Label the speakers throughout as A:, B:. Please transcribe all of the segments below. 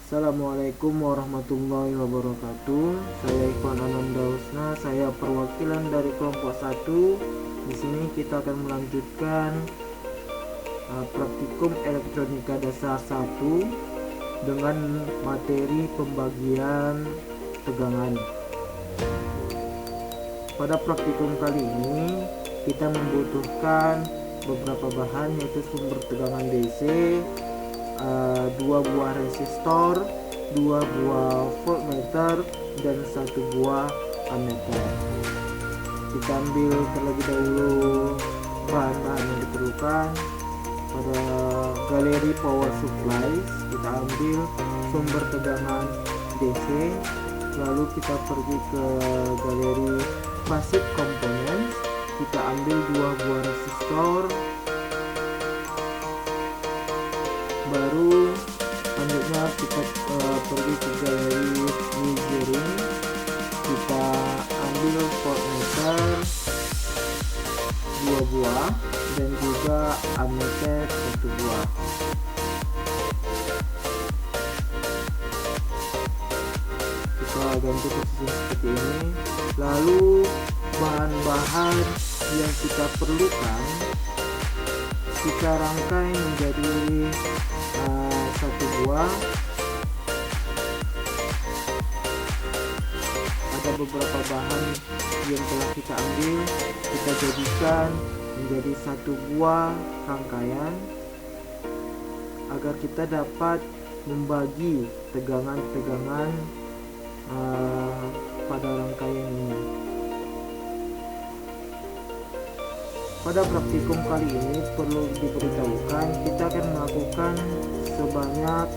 A: Assalamualaikum warahmatullahi wabarakatuh. Saya Ikhwan Ananda Husna, saya perwakilan dari kelompok 1. Di sini kita akan melanjutkan praktikum elektronika dasar 1 dengan materi pembagian tegangan. Pada praktikum kali ini kita membutuhkan beberapa bahan, yaitu sumber tegangan DC, 2 buah resistor, 2 buah voltmeter, dan 1 buah ammeter. Kita ambil terlebih dahulu bahan-bahan yang diperlukan. Pada galeri power supply kita ambil sumber tegangan DC, lalu kita pergi ke galeri passive components, kita ambil 2 buah resistor, baru selanjutnya kita pergi ke galeri measuring, kita ambil voltmeter 2 buah dan juga ammeter 1 buah. Kita ganti posisi seperti ini. Lalu bahan-bahan yang kita perlukan kita rangkai menjadi 1 buah. Ada beberapa bahan yang telah kita ambil, kita jadikan menjadi 1 buah rangkaian agar kita dapat membagi tegangan-tegangan pada rangkaian ini. Pada praktikum kali ini perlu diberitahukan kita akan melakukan sebanyak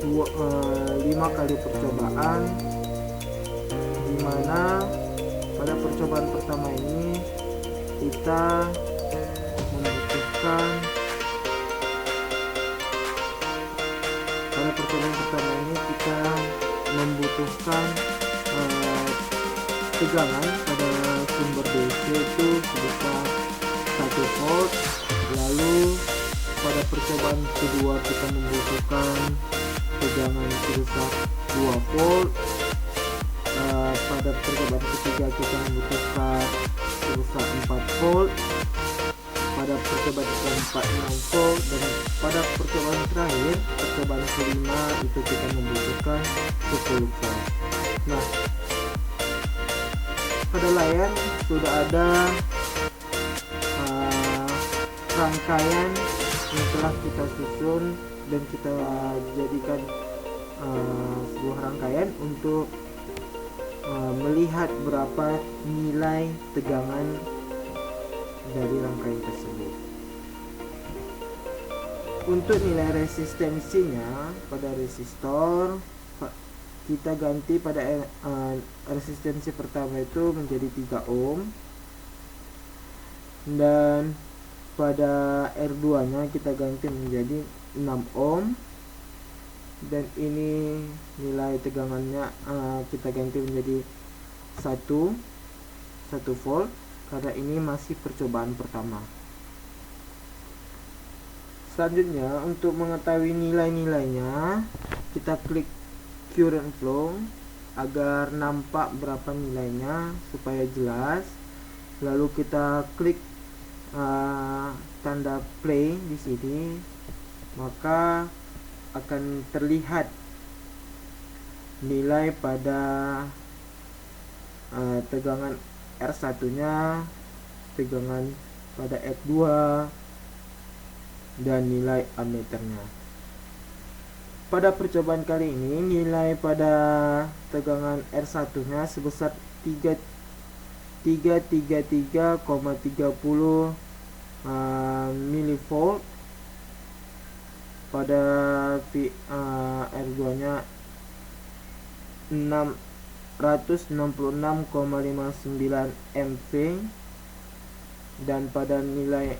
A: 5 kali percobaan, di mana pada percobaan pertama ini kita membutuhkan tegangan pada sumber DC itu sebesar 1 volt. Lalu pada percobaan kedua kita membutuhkan tegangan sebesar 2 volt. Pada percobaan ketiga kita membutuhkan sebesar 4 volt. Pada percobaan keempat 6 volt, dan pada percobaan terakhir, percobaan kelima, itu kita membutuhkan 10 volt. Nah, pada layar sudah ada rangkaian yang telah kita susun dan kita jadikan sebuah rangkaian untuk melihat berapa nilai tegangan dari rangkaian tersebut. Untuk nilai resistensinya, pada resistor kita ganti pada resistensi pertama itu menjadi 3 ohm, dan pada R2 nya kita ganti menjadi 6 ohm, dan ini nilai tegangannya kita ganti menjadi 1 volt, karena ini masih percobaan pertama. Selanjutnya, untuk mengetahui nilai-nilainya, kita klik current flow agar nampak berapa nilainya supaya jelas. Lalu kita klik tanda play di sini, maka akan terlihat nilai pada tegangan R1 nya, tegangan pada R2, dan nilai ammeternya. Pada percobaan kali ini nilai pada tegangan R1 nya sebesar 333,30 milivolt. Pada R2 nya 666,59 mV, dan pada nilai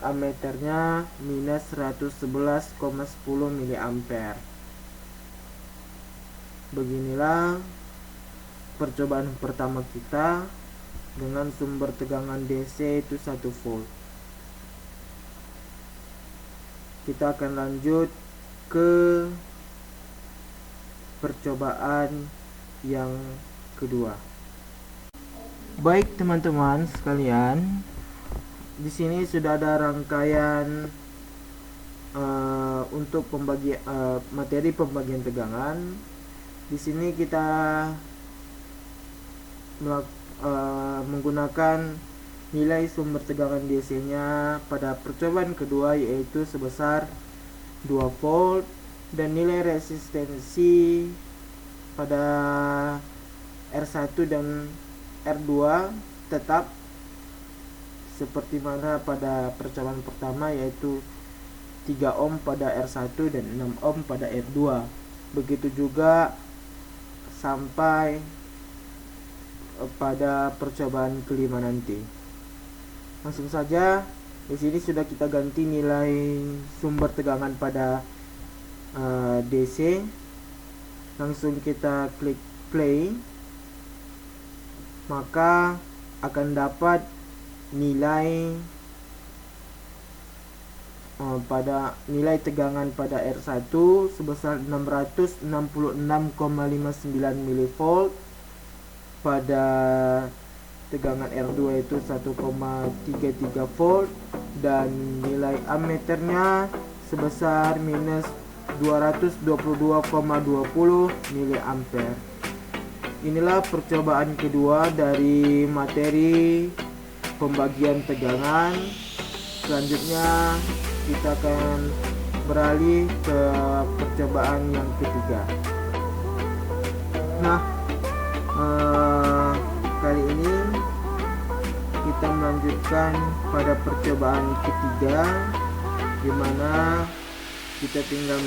A: ammeternya minus 111,10 mA. Beginilah percobaan pertama kita dengan sumber tegangan DC itu 1 volt. Kita akan lanjut ke percobaan yang kedua. Baik teman-teman sekalian, di sini sudah ada rangkaian untuk materi pembagian tegangan. Di sini kita menggunakan nilai sumber tegangan DC-nya pada percobaan kedua, yaitu sebesar 2 volt, dan nilai resistensi pada R1 dan R2 tetap seperti mana pada percobaan pertama, yaitu 3 ohm pada R1 dan 6 ohm pada R2. Begitu juga sampai pada percobaan kelima nanti. Langsung saja, di sini sudah kita ganti nilai sumber tegangan pada DC. Langsung kita klik play, maka akan dapat nilai pada nilai tegangan pada R1 sebesar 666,59 mV, pada tegangan R2 itu 1,33 volt, dan nilai ammeternya sebesar minus 222,20 mA. Inilah percobaan kedua dari materi pembagian tegangan. Selanjutnya kita akan beralih ke percobaan yang ketiga. Nah, kali ini kita melanjutkan pada percobaan ketiga, di mana kita tinggal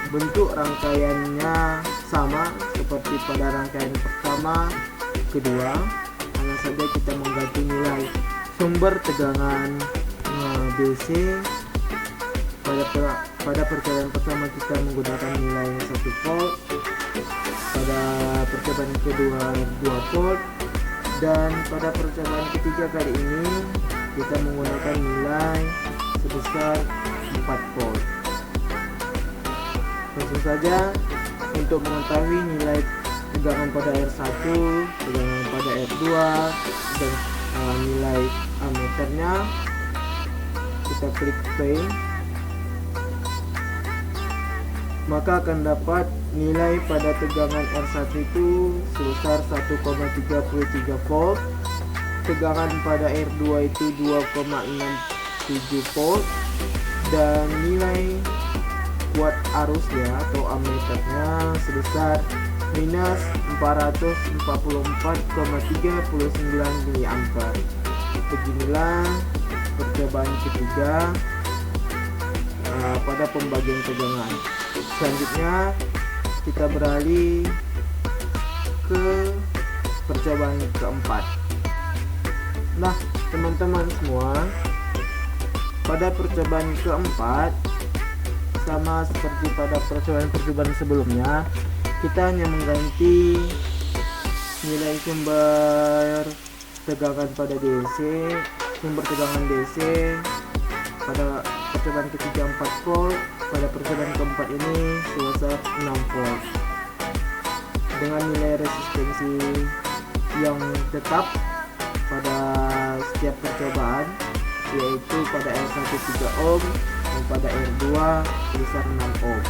A: bentuk rangkaiannya sama seperti pada rangkaian pertama, kedua. Hanya saja kita mengganti nilai sumber tegangan DC. Pada percobaan pertama kita menggunakan nilai 1 volt, pada percobaan kedua 2 volt, dan pada percobaan ketiga kali ini kita menggunakan nilai sebesar 4 volt. Langsung saja, untuk mengetahui nilai tegangan pada R1, tegangan pada R2, dan nilai ammeternya, kita klik play, maka akan dapat nilai pada tegangan R1 itu sebesar 1,33 volt, tegangan pada R2 itu 2,67 volt, dan nilai kuat arusnya atau ammeternya sebesar minus 444,39 mA. Beginilah percobaan ketiga pada pembagian tegangan. Selanjutnya kita beralih ke percobaan keempat. Nah, teman-teman semua, pada percobaan keempat, sama seperti pada percobaan sebelumnya, kita hanya mengganti nilai sumber tegangan pada DC, sumber tegangan DC pada percobaan ketiga 4 volt, pada percobaan keempat ini sebesar 6 volt, dengan nilai resistensi yang tetap pada setiap percobaan, yaitu pada R1 3 ohm dan pada R2 sebesar 6 ohm.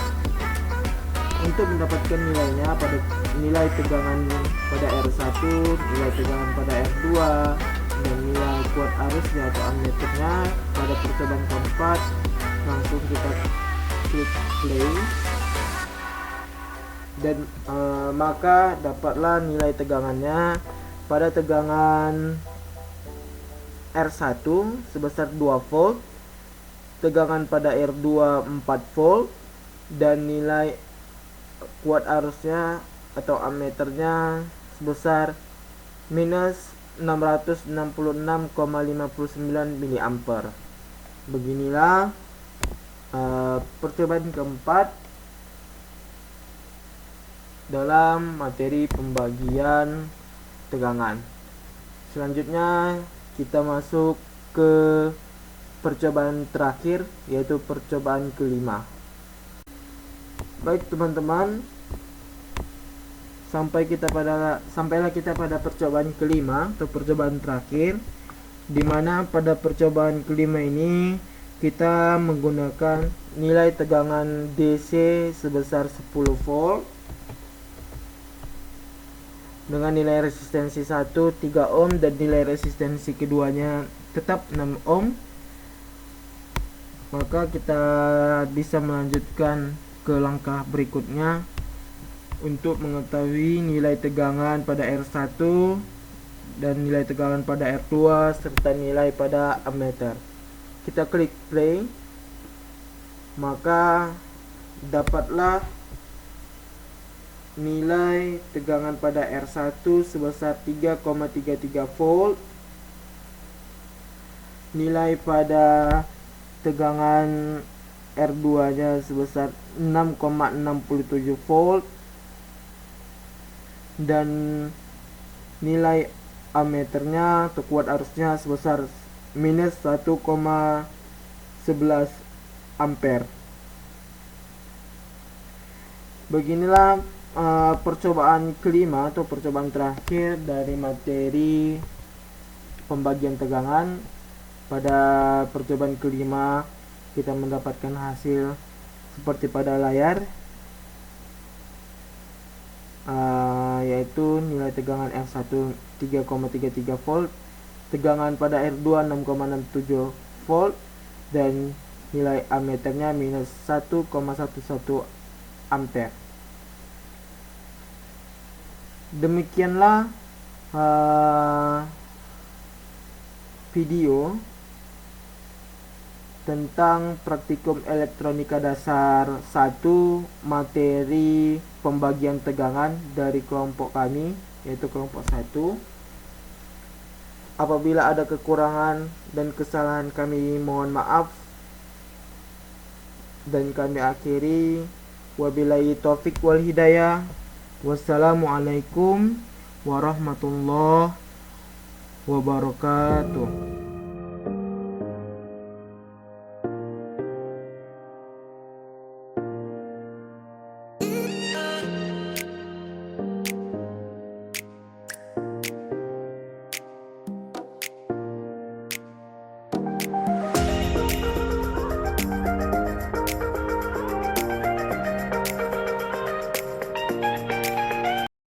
A: Untuk mendapatkan nilainya, pada nilai tegangan pada R1, nilai tegangan pada R2, dan nilai kuat arusnya atau ammeternya pada percobaan keempat, langsung kita klik play, dan maka dapatlah nilai tegangannya pada tegangan R1 sebesar 2 volt, tegangan pada R2 4 volt, dan nilai kuat arusnya atau ammeternya sebesar minus 666,59 mA. Beginilah percobaan keempat dalam materi pembagian tegangan. Selanjutnya kita masuk ke percobaan terakhir, yaitu percobaan kelima. Baik teman-teman, sampailah kita pada percobaan kelima atau percobaan terakhir, di mana pada percobaan kelima ini kita menggunakan nilai tegangan DC sebesar 10 volt dengan nilai resistensi 1 3 ohm dan nilai resistensi keduanya tetap 6 ohm. Maka kita bisa melanjutkan ke langkah berikutnya untuk mengetahui nilai tegangan pada R1 dan nilai tegangan pada R2 serta nilai pada ammeter. Kita klik play, maka dapatlah nilai tegangan pada R1 sebesar 3,33 volt, nilai pada tegangan R2 nya sebesar 6,67 volt, dan nilai ammeternya atau kuat arusnya sebesar minus 1,11 ampere. Beginilah percobaan kelima atau percobaan terakhir dari materi pembagian tegangan. Pada percobaan kelima kita mendapatkan hasil seperti pada layar, yaitu nilai tegangan R1 3,33 volt, tegangan pada R2 6,67 volt, dan nilai ammeternya minus 1,11 ampere. Demikianlah video tentang praktikum elektronika dasar 1 materi pembagian tegangan dari kelompok kami, yaitu kelompok 1. Apabila ada kekurangan dan kesalahan kami mohon maaf, dan kami akhiri wabillahi taufik wal hidayah. Wassalamualaikum warahmatullahi wabarakatuh.